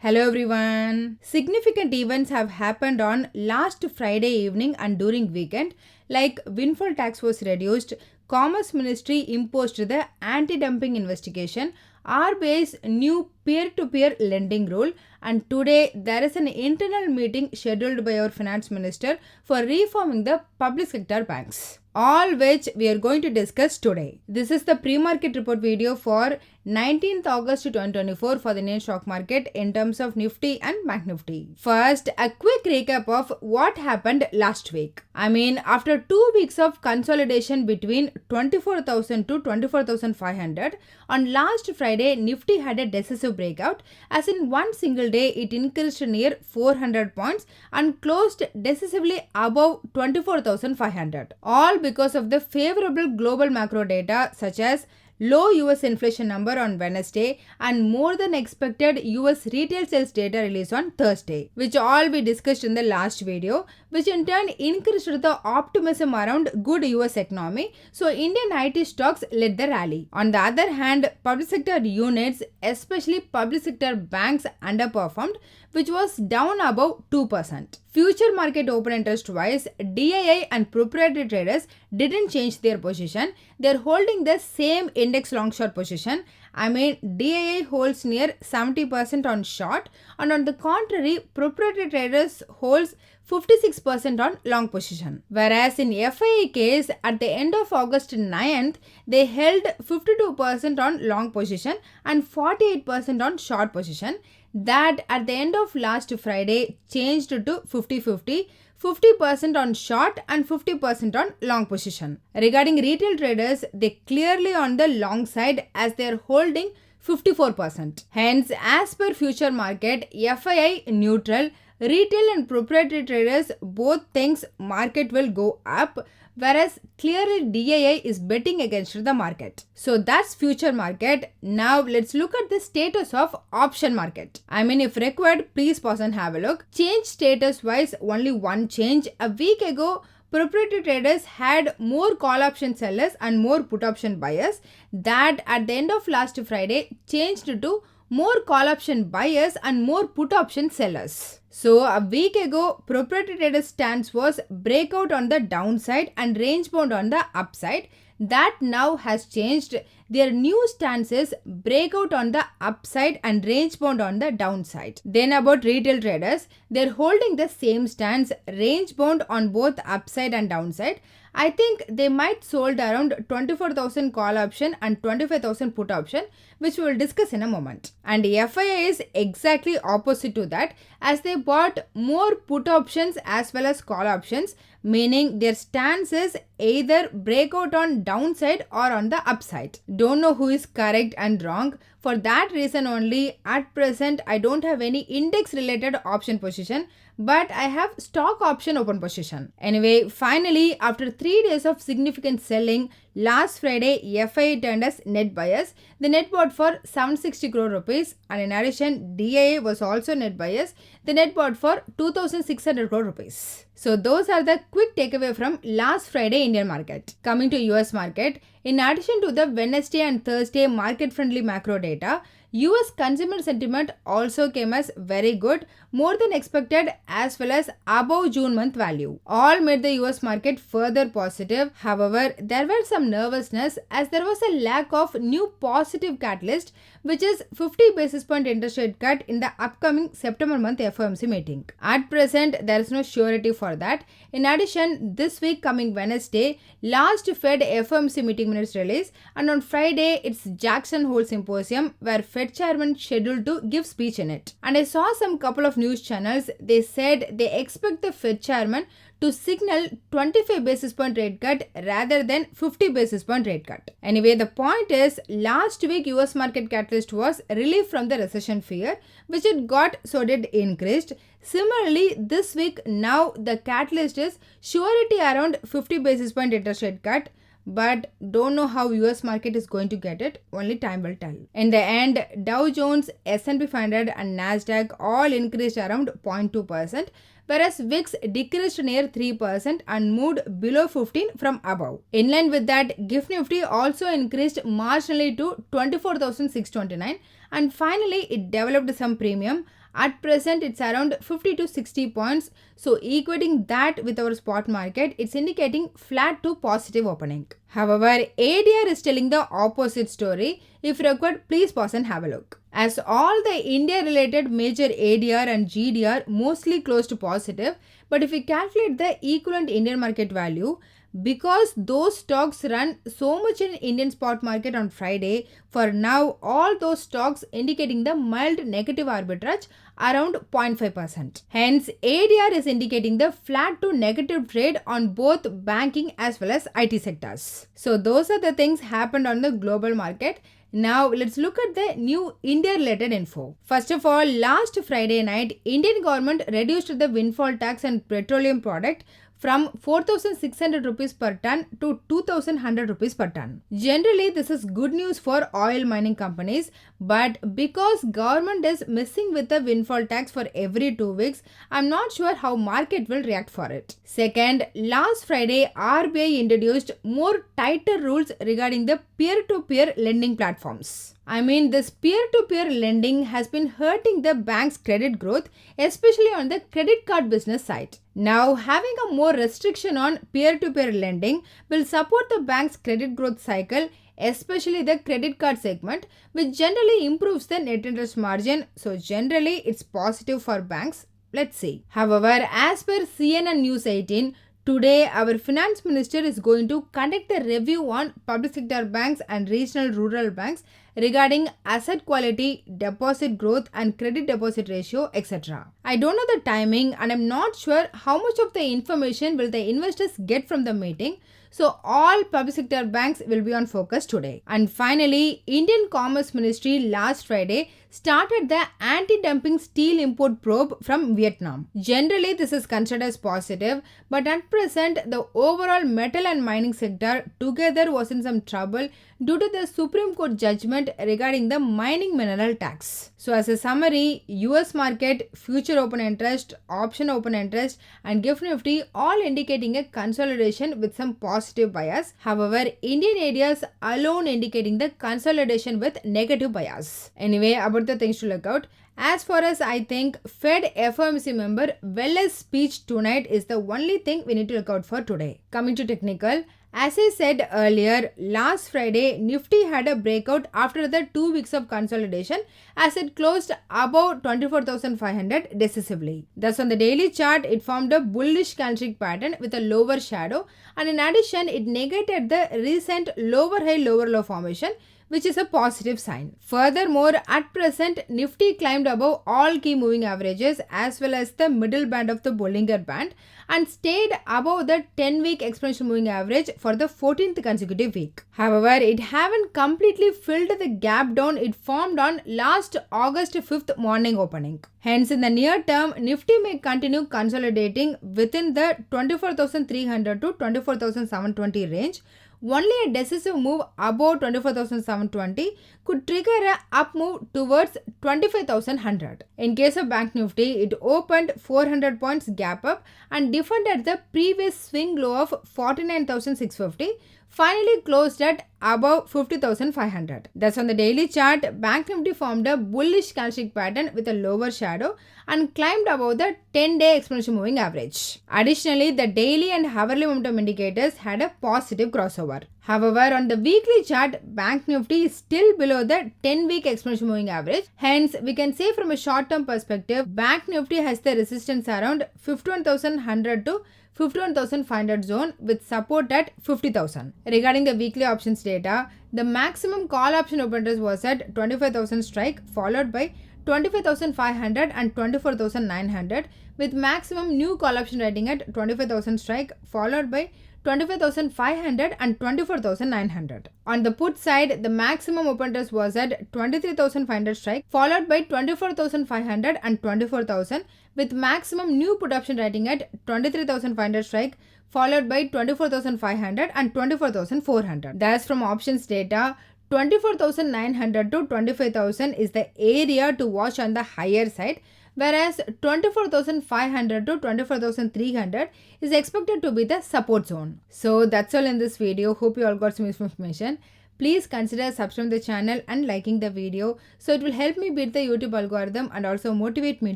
Hello everyone. Significant events have happened on last Friday evening and during weekend, like windfall tax was reduced, Commerce Ministry imposed the anti-dumping investigation, RBI's new peer-to-peer lending rule, and today there is an internal meeting scheduled by our finance minister for reforming the public sector banks. All which we are going to discuss today. This is the pre-market report video for 19th August 2024 for the Indian stock market in terms of Nifty and Bank Nifty. First, a quick recap of what happened last week. After 2 weeks of consolidation between 24,000 to 24,500, on last Friday, Nifty had a decisive breakout, as in one single day it increased near 400 points and closed decisively above 24,500. All because of the favorable global macro data such as low US inflation number on Wednesday and more than expected US retail sales data release on Thursday, which all we discussed in the last video, which in turn increased the optimism around good US economy. So Indian IT stocks led the rally. On the other hand, public sector units, especially public sector banks, underperformed, which was down above 2%. Future market open interest wise, DII and proprietary traders didn't change their position. They're holding the same index long short position. DII holds near 70% on short, and on the contrary, proprietary traders holds 56% on long position. Whereas in FII case, at the end of August 9th, they held 52% on long position and 48% on short position. That at the end of last Friday changed to 50-50, 50% on short and 50% on long position. Regarding retail traders, they clearly on the long side as they are holding 54%. Hence, as per future market, FII neutral, retail and proprietary traders both thinks market will go up, whereas clearly DII is betting against the market. So that's future market. Now let's look at the status of option market. If required, please pause and have a look. Change status wise, only one change. A week ago, proprietary traders had more call option sellers and more put option buyers. That at the end of last Friday changed to more call option buyers and more put option sellers. So a week ago, proprietary traders stance was breakout on the downside and range bound on the upside. That now has changed. Their new stance is breakout on the upside and range bound on the downside. Then about retail traders, they're holding the same stance, range bound on both upside and downside. I think they might sold around 24,000 call option and 25,000 put option, which we will discuss in a moment. And FII is exactly opposite to that, as they bought more put options as well as call options, meaning their stance is either breakout on downside or on the upside. Don't know who is correct and wrong. For that reason only, at present, I don't have any index related option position, but I have stock option open position. Anyway, finally, after 3 days of significant selling, last Friday, FII turned as net buyers. The net bought for 760 crore rupees, and in addition, DII was also net buyers. The net bought for 2,600 crore rupees. So those are the quick takeaway from last Friday Indian market. Coming to US market, in addition to the Wednesday and Thursday market friendly macro data, US consumer sentiment also came as very good, more than expected as well as above June month value. All made the US market further positive. However, there were some nervousness as there was a lack of new positive catalyst, which is 50 basis point interest rate cut in the upcoming September month FOMC meeting. At present, there is no surety for that. In addition, this week coming Wednesday, last Fed FOMC meeting minutes release, and on Friday, it's Jackson Hole Symposium where Fed chairman scheduled to give speech in it. And I saw some couple of news channels, they said they expect the Fed chairman to signal 25 basis point rate cut rather than 50 basis point rate cut. Anyway, the point is, last week US market catalyst was relief from the recession fear, which it got, so did increased. Similarly, this week now the catalyst is surety around 50 basis point interest rate cut, but don't know how US market is going to get it, only time will tell. In the end, Dow Jones, S&P 500 and Nasdaq all increased around 0.2%, whereas VIX decreased near 3% and moved below 15 from above. In line with that, GIFT Nifty also increased marginally to 24,629, and finally it developed some premium At present, it's around 50 to 60 points. So, equating that with our spot market, it's indicating flat to positive opening. However, ADR is telling the opposite story. If required, please pause and have a look. As all the India-related major ADR and GDR mostly closed positive, but if we calculate the equivalent Indian market value, because those stocks run so much in Indian spot market on Friday, for now all those stocks indicating the mild negative arbitrage around 0.5%. Hence, ADR is indicating the flat to negative trade on both banking as well as IT sectors. So those are the things happened on the global market. Now let's look at the new India related info. First of all, last Friday night, Indian government reduced the windfall tax on petroleum product from 4,600 rupees per ton to 2,100 rupees per ton. Generally, this is good news for oil mining companies, but because government is messing with the windfall tax for every 2 weeks, I'm not sure how market will react for it. Second, last Friday, RBI introduced more tighter rules regarding the peer-to-peer lending platforms. This peer-to-peer lending has been hurting the bank's credit growth, especially on the credit card business side. Now, having a more restriction on peer-to-peer lending will support the bank's credit growth cycle, especially the credit card segment, which generally improves the net interest margin. So, generally, it's positive for banks. Let's see. However, as per CNN News 18, today, our finance minister is going to conduct a review on public sector banks and regional rural banks regarding asset quality, deposit growth and credit deposit ratio, etc. I don't know the timing and I'm not sure how much of the information will the investors get from the meeting. So all public sector banks will be on focus today. And finally, Indian Commerce Ministry last Friday started the anti-dumping steel import probe from Vietnam. Generally, this is considered as positive, but at present, the overall metal and mining sector together was in some trouble due to the Supreme Court judgment regarding the mining mineral tax. So as a summary, US market, future open interest, option open interest and GIFT Nifty all indicating a consolidation with some positive bias. However, Indian areas alone indicating the consolidation with negative bias. Anyway, about the things to look out. As far as I think, Fed FOMC member Welles' speech tonight is the only thing we need to look out for today. Coming to technical, as I said earlier, last Friday, Nifty had a breakout after the 2 weeks of consolidation as it closed above 24,500 decisively. Thus, on the daily chart, it formed a bullish candlestick pattern with a lower shadow, and in addition, it negated the recent lower high, lower low formation, which is a positive sign. Furthermore, at present, Nifty climbed above all key moving averages as well as the middle band of the Bollinger Band and stayed above the 10-week exponential moving average for the 14th consecutive week. However, it haven't completely filled the gap down it formed on last August 5th morning opening. Hence, in the near term, Nifty may continue consolidating within the 24,300 to 24,720 range. Only a decisive move above 24,720 could trigger an up move towards 25,100. In case of Bank Nifty, it opened 400 points gap up and defended the previous swing low of 49,650, finally closed at above 50,500. Thus, on the daily chart, Bank Nifty formed a bullish candlestick pattern with a lower shadow and climbed above the 10-day exponential moving average. Additionally, the daily and hourly momentum indicators had a positive crossover. However, on the weekly chart, Bank Nifty is still below the 10-week exponential moving average. Hence, we can say from a short-term perspective, Bank Nifty has the resistance around 51,100 to 51,500 zone with support at 50,000. Regarding the weekly options data, the maximum call option open interest was at 25,000 strike followed by 25,500 and 24,900 with maximum new call option writing at 25,000 strike followed by 25,500 and 24,900. On the put side, the maximum open interest was at 23,500 strike followed by 24,500 and 24,000 with maximum new put option writing at 23,500 strike followed by 24,500 and 24,400. Thus, from options data, 24,900 to 25,000 is the area to watch on the higher side, whereas 24,500 to 24,300 is expected to be the support zone. So that's all in this video. Hope you all got some useful information. Please consider subscribing the channel and liking the video so it will help me beat the YouTube algorithm and also motivate me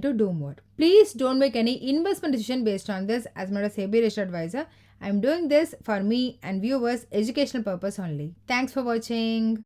to do more. Please don't make any investment decision based on this as not a SEBI registered advisor. I am doing this for me and viewers educational purpose only. Thanks for watching.